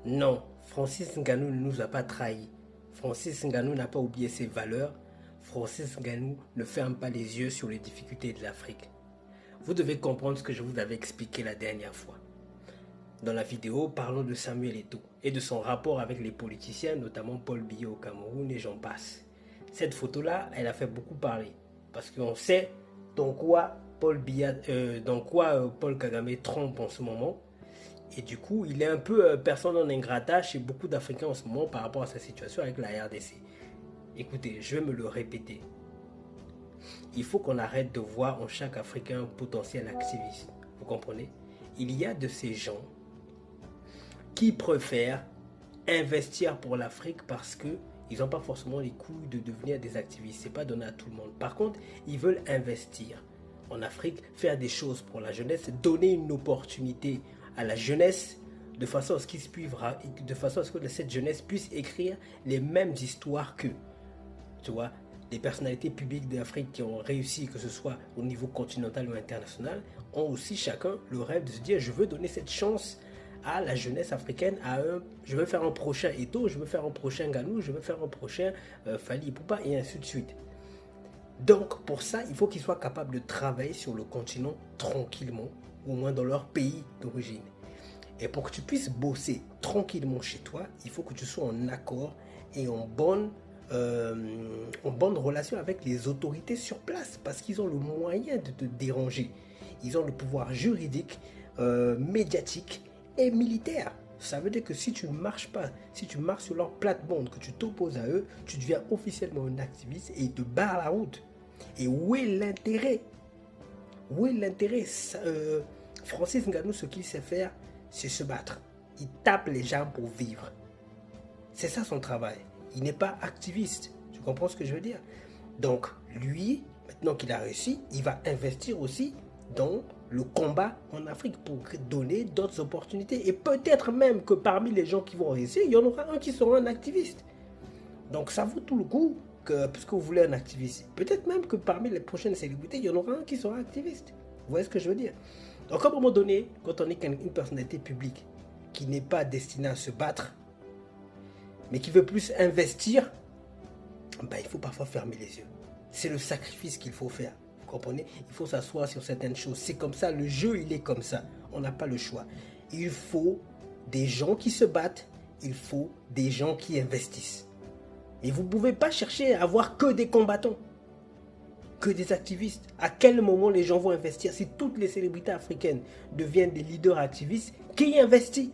Non, Francis Ngannou ne nous a pas trahis. Francis Ngannou n'a pas oublié ses valeurs. Francis Ngannou ne ferme pas les yeux sur les difficultés de l'Afrique. Vous devez comprendre ce que je vous avais expliqué la dernière fois. Dans la vidéo, parlons de Samuel Eto'o et de son rapport avec les politiciens, notamment Paul Biya au Cameroun et j'en passe. Cette photo-là, elle a fait beaucoup parler parce qu'on sait dans quoi Paul Kagame trompe en ce moment. Et du coup, il est un peu personne non ingrata chez beaucoup d'Africains en ce moment par rapport à sa situation avec la RDC. Écoutez, je vais me le répéter. Il faut qu'on arrête de voir en chaque Africain un potentiel activiste. Vous comprenez? Il y a de ces gens qui préfèrent investir pour l'Afrique parce qu'ils n'ont pas forcément les couilles de devenir des activistes. Ce n'est pas donné à tout le monde. Par contre, ils veulent investir en Afrique, faire des choses pour la jeunesse, donner une opportunité à la jeunesse de façon à ce que cette jeunesse puisse écrire les mêmes histoires qu'eux. Tu vois, des personnalités publiques d'Afrique qui ont réussi, que ce soit au niveau continental ou international, ont aussi chacun le rêve de se dire je veux donner cette chance à la jeunesse africaine, je veux faire un prochain Eto'o, je veux faire un prochain Ngannou, je veux faire un prochain Fally Ipupa et ainsi de suite. Donc pour ça, il faut qu'ils soient capables de travailler sur le continent tranquillement, au moins dans leur pays d'origine. Et pour que tu puisses bosser tranquillement chez toi, il faut que tu sois en accord et en bonne relation avec les autorités sur place, parce qu'ils ont le moyen de te déranger. Ils ont le pouvoir juridique, médiatique et militaire. Ça veut dire que si tu ne marches pas, si tu marches sur leur plate-bande, que tu t'opposes à eux, tu deviens officiellement un activiste et ils te barrent la route. Et où est l'intérêt? Où est l'intérêt? Francis Ngannou, ce qu'il sait faire, c'est se battre. Il tape les gens pour vivre. C'est ça son travail. Il n'est pas activiste. Tu comprends ce que je veux dire? Donc, lui, maintenant qu'il a réussi, il va investir aussi dans le combat en Afrique pour donner d'autres opportunités. Et peut-être même que parmi les gens qui vont réussir, il y en aura un qui sera un activiste. Donc, ça vaut tout le coup que, puisque vous voulez un activiste, peut-être même que parmi les prochaines célébrités, il y en aura un qui sera activiste. Vous voyez ce que je veux dire? Donc, à un moment donné, quand on est une personnalité publique qui n'est pas destinée à se battre, mais qui veut plus investir, ben, il faut parfois fermer les yeux. C'est le sacrifice qu'il faut faire. Vous comprenez? Il faut s'asseoir sur certaines choses. C'est comme ça, le jeu, il est comme ça. On n'a pas le choix. Il faut des gens qui se battent. Il faut des gens qui investissent. Et vous ne pouvez pas chercher à avoir que des combattants, que des activistes. À quel moment les gens vont investir? Si toutes les célébrités africaines deviennent des leaders activistes, qui investit?